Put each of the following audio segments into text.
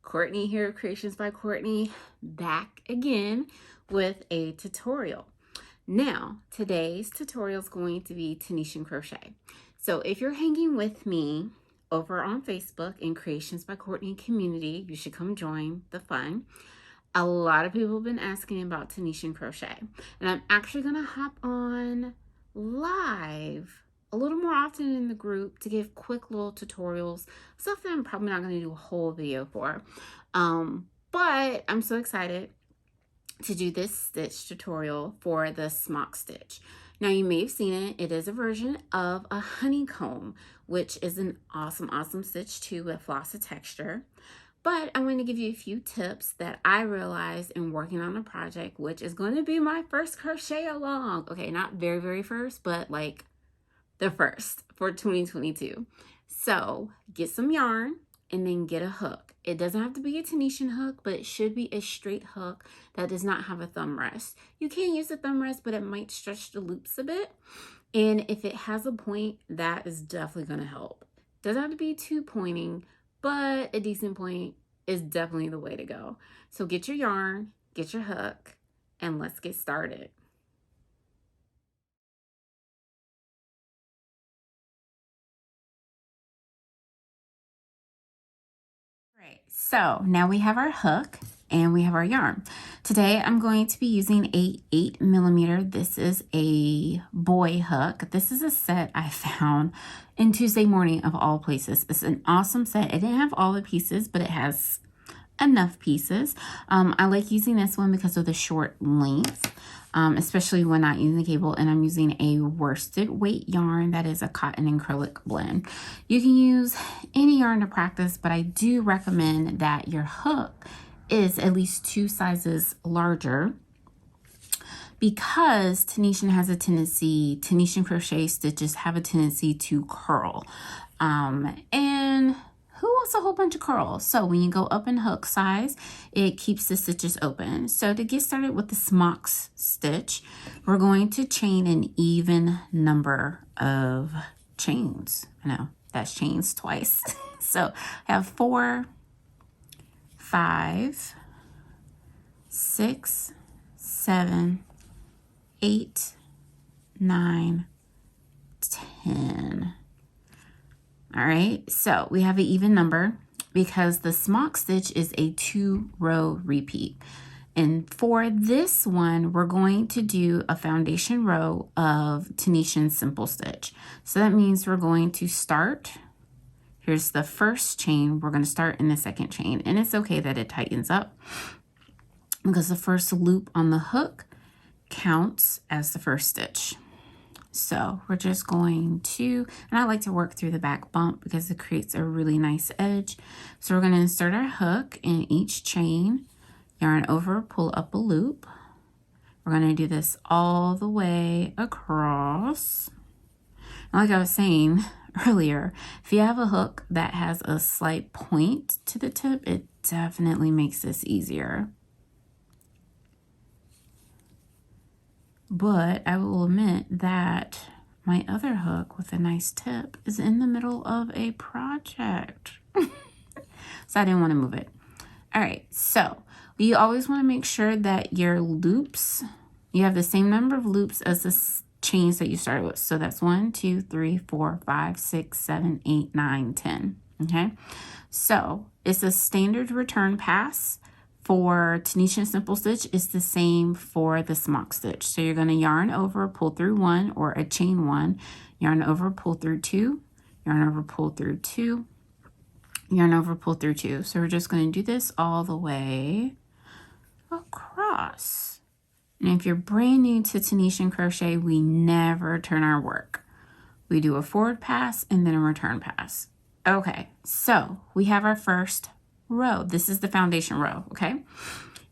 Courtney here of Creations by Courtney, back again with a tutorial. Now, today's tutorial is going to be Tunisian crochet. So if you're hanging with me over on Facebook in Creations by Courtney community, you should come join the fun. A lot of people have been asking about Tunisian crochet, and I'm actually going to hop on live a little more often in the group to give quick little tutorials, stuff that I'm probably not going to do a whole video for. But I'm so excited to do this stitch tutorial for the Smock Stitch. Now you may have seen it. It is a version of a honeycomb, which is an awesome stitch too with lots of texture. But I'm going to give you a few tips that I realized in working on a project, which is going to be my first crochet along. Okay, not very first, but like the first for 2022. So get some yarn and then get a hook. It doesn't have to be a Tunisian hook, but it should be a straight hook that does not have a thumb rest. You can use a thumb rest, but it might stretch the loops a bit. And if it has a point, that is definitely going to help. Doesn't have to be too pointing, but a decent point is definitely the way to go. So get your yarn, get your hook, and let's get started. Right, so now we have our hook and we have our yarn. Today I'm going to be using a 8mm. This is a boy hook. This is a set I found in Tuesday Morning of all places. It's an awesome set. It didn't have all the pieces, but it has enough pieces. I like using this one because of the short length, especially when not using the cable, and I'm using a worsted weight yarn that is a cotton and acrylic blend. You can use any yarn to practice, but I do recommend that your hook is at least 2 sizes larger, because Tunisian crochet stitches have a tendency to curl. And who wants a whole bunch of curls? So when you go up in hook size, it keeps the stitches open. So to get started with the Smock Stitch, we're going to chain an even number of chains. I know, that's chains twice. So I have 4, 5, 6, 7, 8, 9, 10. All right, so we have an even number because the Smock Stitch is a 2-row repeat. And for this one, we're going to do a foundation row of Tunisian simple stitch. So that means we're going to start, here's the first chain, we're going to start in the second chain. And it's okay that it tightens up because the first loop on the hook counts as the first stitch. So we're just going to, and I like to work through the back bump because it creates a really nice edge. So we're going to insert our hook in each chain, yarn over, pull up a loop. We're going to do this all the way across. And like I was saying earlier, if you have a hook that has a slight point to the tip, it definitely makes this easier. But I will admit that my other hook with a nice tip is in the middle of a project. So I didn't want to move it. All right, so you always want to make sure that your loops, you have the same number of loops as the chains that you started with. So that's 1, 2, 3, 4, 5, 6, 7, 8, 9, 10. Okay, so it's a standard return pass. For Tunisian simple stitch, is the same for the Smock Stitch. So you're going to yarn over, pull through 1 or a chain 1, yarn over, pull through 2, yarn over, pull through 2, yarn over, pull through 2. So we're just going to do this all the way across. And if you're brand new to Tunisian crochet, we never turn our work. We do a forward pass and then a return pass. Okay, so we have our first row. This is the foundation row, okay?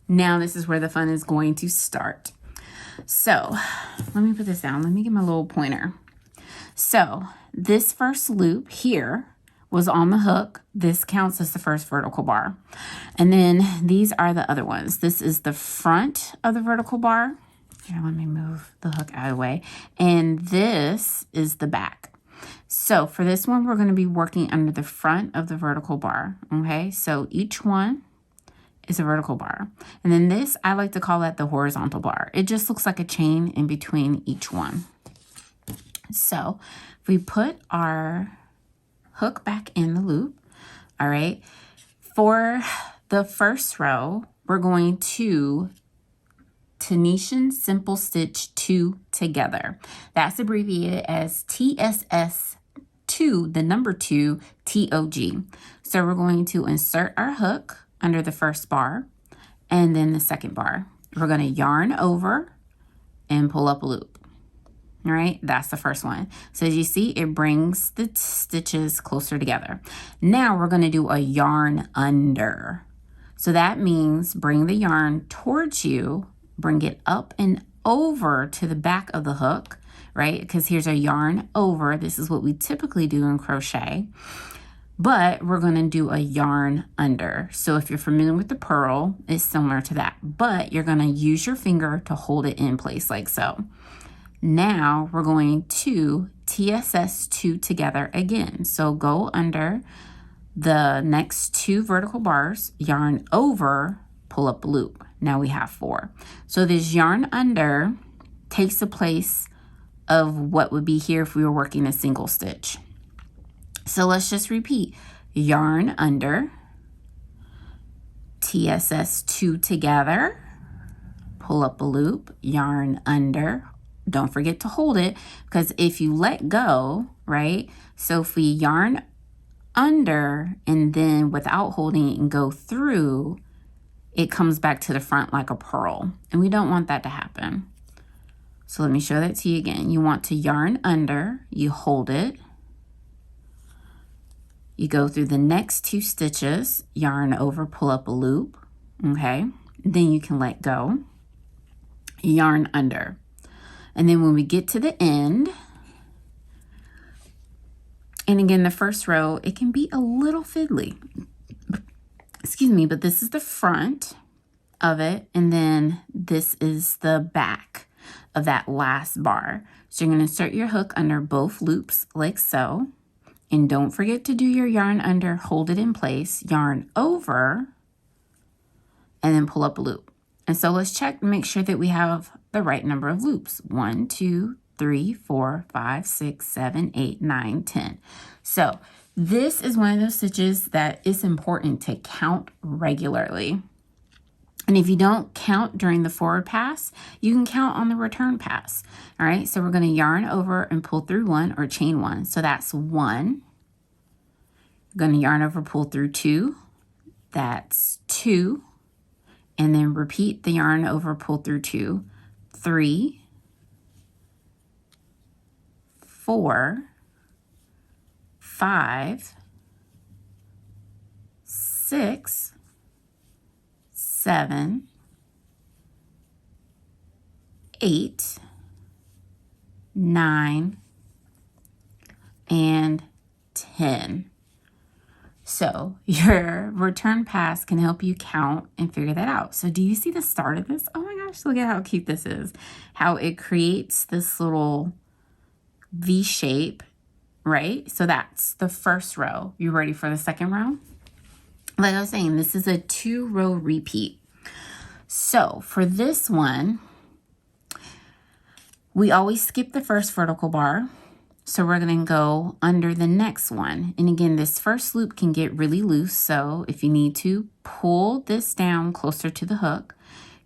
Now this is where the fun is going to start. So let me put this down. Let me get my little pointer. So this first loop here was on the hook. This counts as the first vertical bar. And then these are the other ones. This is the front of the vertical bar. Here, let me move the hook out of the way. And this is the back. So for this one, we're going to be working under the front of the vertical bar. Okay, so each one is a vertical bar. And then this, I like to call that the horizontal bar. It just looks like a chain in between each one. So if we put our hook back in the loop, all right, for the first row, we're going to Tunisian Simple Stitch 2 together. That's abbreviated as TSS2, the number 2, TOG. So we're going to insert our hook under the first bar and then the second bar. We're going to yarn over and pull up a loop. All right, that's the first one. So as you see, it brings the stitches closer together. Now we're going to do a yarn under. So that means bring the yarn towards you, bring it up and over to the back of the hook, right? Because here's a yarn over. This is what we typically do in crochet. But we're going to do a yarn under. So if you're familiar with the purl, it's similar to that. But you're going to use your finger to hold it in place like so. Now we're going to TSS2 together again. So go under the next 2 vertical bars, yarn over, pull up a loop. Now we have 4. So this yarn under takes the place of what would be here if we were working a single stitch. So let's just repeat. Yarn under, TSS2 together, pull up a loop, yarn under. Don't forget to hold it, because if you let go, right? So if we yarn under and then without holding it and go through, it comes back to the front like a purl. And we don't want that to happen. So let me show that to you again. You want to yarn under, you hold it. You go through the next 2 stitches, yarn over, pull up a loop, okay? Then you can let go, yarn under. And then when we get to the end, and again, the first row, it can be a little fiddly. Excuse me, but this is the front of it, and then this is the back of that last bar. So you're going to insert your hook under both loops like so. And don't forget to do your yarn under, hold it in place, yarn over, and then pull up a loop. And so let's check and make sure that we have the right number of loops. 1, 2, 3, 4, 5, 6, 7, 8, 9, 10. So this is one of those stitches that is important to count regularly. And if you don't count during the forward pass, you can count on the return pass. All right, so we're going to yarn over and pull through 1 or chain 1. So that's 1. We're going to yarn over, pull through 2. That's 2. And then repeat the yarn over, pull through 2. 3, 4, 5, 6, 7, 8, 9, and 10. So your return pass can help you count and figure that out. So do you see the start of this? Oh my gosh, look at how cute this is. How it creates this little V shape, right? So that's the first row. You ready for the second row? Like I was saying, this is a 2-row repeat. So for this one, we always skip the first vertical bar. So we're going to go under the next one. And again, this first loop can get really loose. So if you need to pull this down closer to the hook,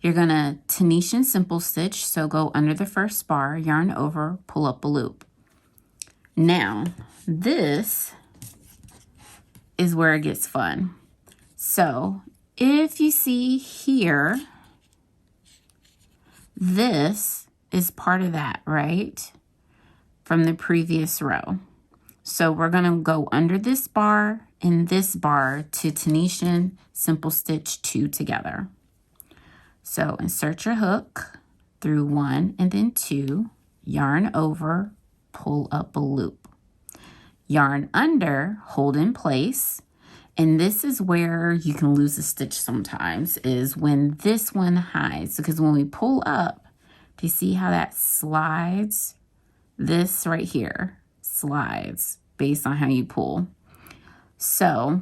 you're going to Tunisian Simple Stitch. So go under the first bar, yarn over, pull up a loop. Now, this is where it gets fun. So if you see here, this is part of that, right? From the previous row. So we're going to go under this bar and this bar to Tunisian Simple Stitch 2 together. So insert your hook through 1 and then 2, yarn over, pull up a loop. Yarn under, hold in place. And this is where you can lose a stitch sometimes, is when this one hides. Because when we pull up, do you see how that slides? This right here slides based on how you pull. So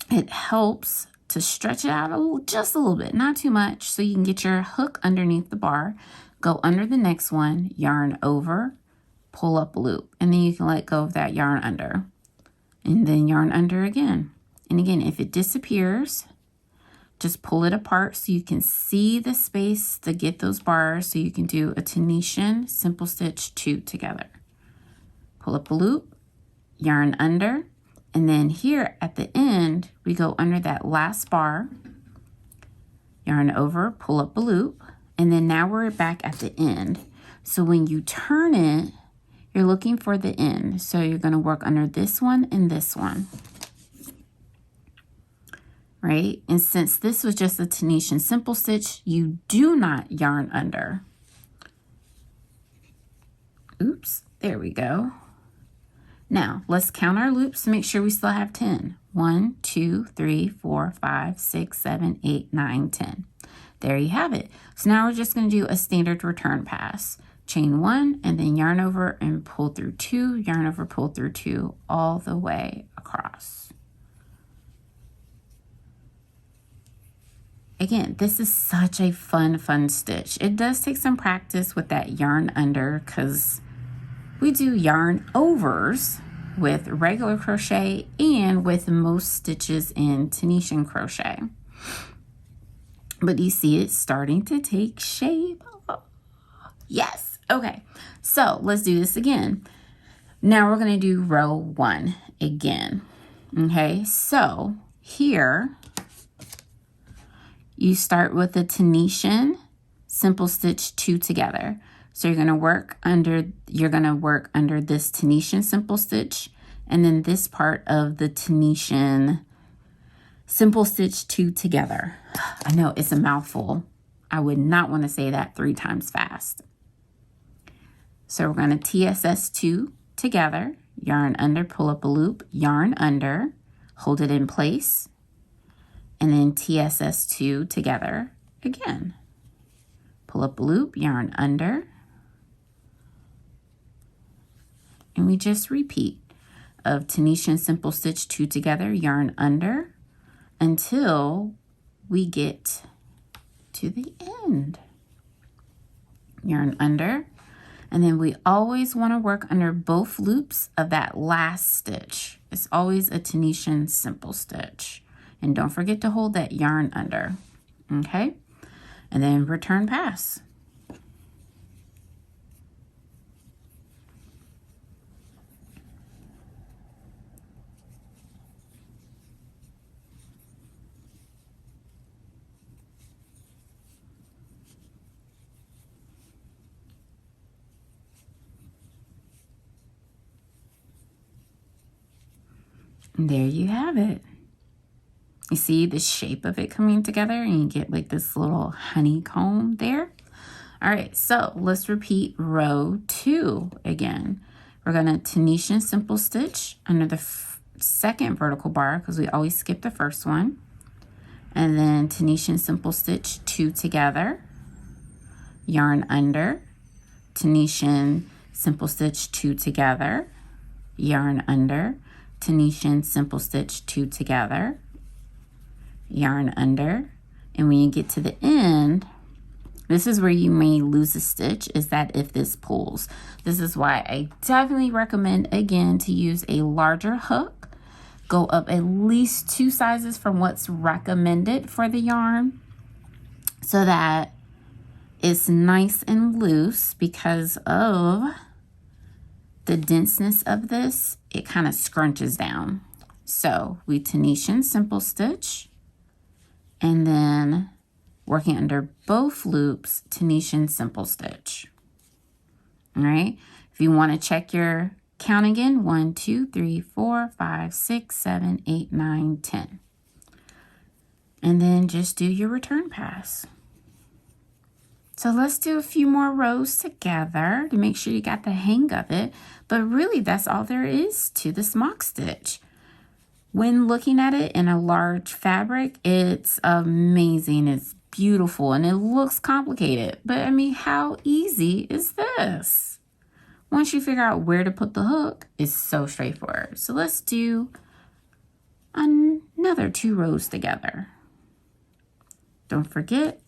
it helps to stretch it out just a little bit, not too much, so you can get your hook underneath the bar. Go under the next one, yarn over, pull up a loop, and then you can let go of that yarn under, and then yarn under again. And again, if it disappears, just pull it apart so you can see the space to get those bars, so you can do a Tunisian simple stitch 2 together. Pull up a loop, yarn under, and then here at the end, we go under that last bar, yarn over, pull up a loop, and then now we're back at the end. So when you turn it, you're looking for the end. So you're going to work under this one and this one. Right? And since this was just a Tunisian simple stitch, you do not yarn under. Oops, there we go. Now, let's count our loops to make sure we still have 10. 1, 2, 3, 4, 5, 6, 7, 8, 9, 10. There you have it. So now we're just going to do a standard return pass. Chain 1 and then yarn over and pull through 2, yarn over, pull through 2, all the way across. Again, this is such a fun stitch. It does take some practice with that yarn under because we do yarn overs with regular crochet and with most stitches in Tunisian crochet. But you see it starting to take shape. Yes. Okay. So let's do this again. Now we're going to do row 1 again. Okay. So here you start with a Tunisian simple stitch 2 together. So you're going to work under this Tunisian simple stitch and then this part of the Tunisian simple stitch 2 together. I know it's a mouthful. I would not want to say that 3 times fast. So we're going to TSS 2 together, yarn under, pull up a loop, yarn under, hold it in place, and then TSS 2 together again. Pull up a loop, yarn under, and we just repeat of Tunisian simple stitch 2 together, yarn under, until we get to the end. Yarn under, and then we always want to work under both loops of that last stitch. It's always a Tunisian simple stitch. And don't forget to hold that yarn under, okay? And then return pass. And there you have it. You see the shape of it coming together and you get like this little honeycomb there. All right, so let's repeat row 2 again. We're going to Tunisian simple stitch under the second vertical bar because we always skip the first one. And then Tunisian simple stitch 2 together, yarn under, Tunisian simple stitch 2 together, yarn under, Tunisian simple stitch 2 together, yarn under, and when you get to the end, this is where you may lose a stitch, is that if this pulls. This is why I definitely recommend again to use a larger hook. Go up at least 2 sizes from what's recommended for the yarn so that it's nice and loose. Because of the denseness of this, it kind of scrunches down. So we Tunisian simple stitch and then working under both loops, Tunisian simple stitch. All right, if you want to check your count again, 1, 2, 3, 4, 5, 6, 7, 8, 9, 10. And then just do your return pass. So let's do a few more rows together to make sure you got the hang of it. But really, that's all there is to the smock stitch. When looking at it in a large fabric, it's amazing. It's beautiful and it looks complicated. But I mean, how easy is this? Once you figure out where to put the hook, it's so straightforward. So let's do another 2 rows together. Don't forget,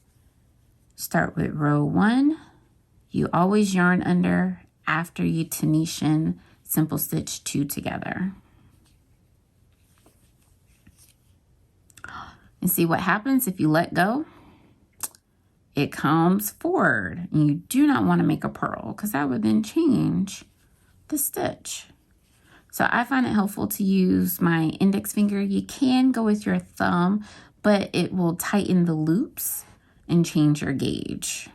start with row 1. You always yarn under after you Tunisian simple stitch 2 together. And see what happens if you let go? It comes forward, and you do not want to make a purl because that would then change the stitch. So I find it helpful to use my index finger. You can go with your thumb, but it will tighten the loops and change your gauge.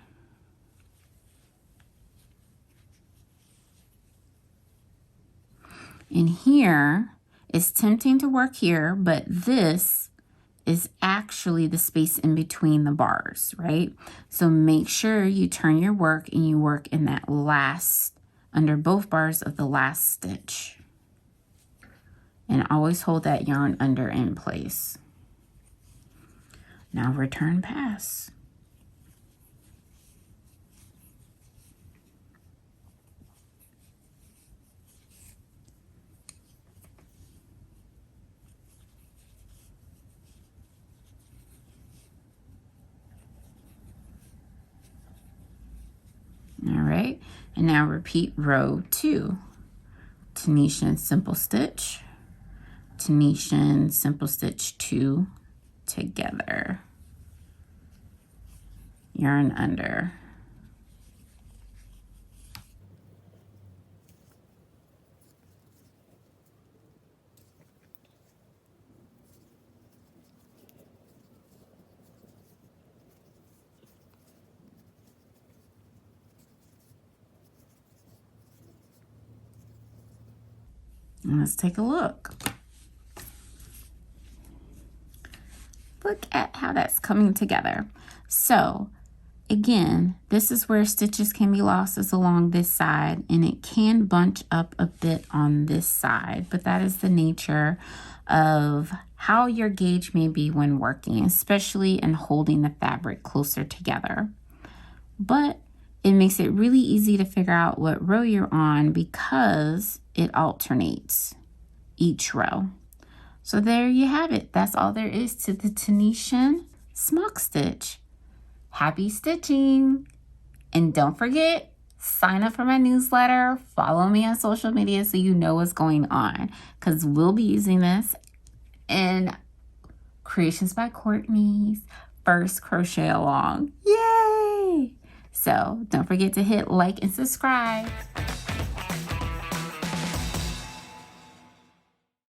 And here, it's tempting to work here, but this is actually the space in between the bars, right? So make sure you turn your work and you work in that last, under both bars of the last stitch. And always hold that yarn under in place. Now return pass. All right, and now repeat row 2. Tunisian simple stitch, Tunisian simple stitch 2 together. Yarn under. And let's take a look. Look at how that's coming together. So again, this is where stitches can be lost, is along this side, and it can bunch up a bit on this side, but that is the nature of how your gauge may be when working, especially in holding the fabric closer together. But it makes it really easy to figure out what row you're on because it alternates each row. So there you have it. That's all there is to the Tunisian Smock Stitch. Happy stitching! And don't forget, sign up for my newsletter, follow me on social media so you know what's going on, because we'll be using this in Creations by Courtney's first crochet along. Yay! So don't forget to hit like and subscribe.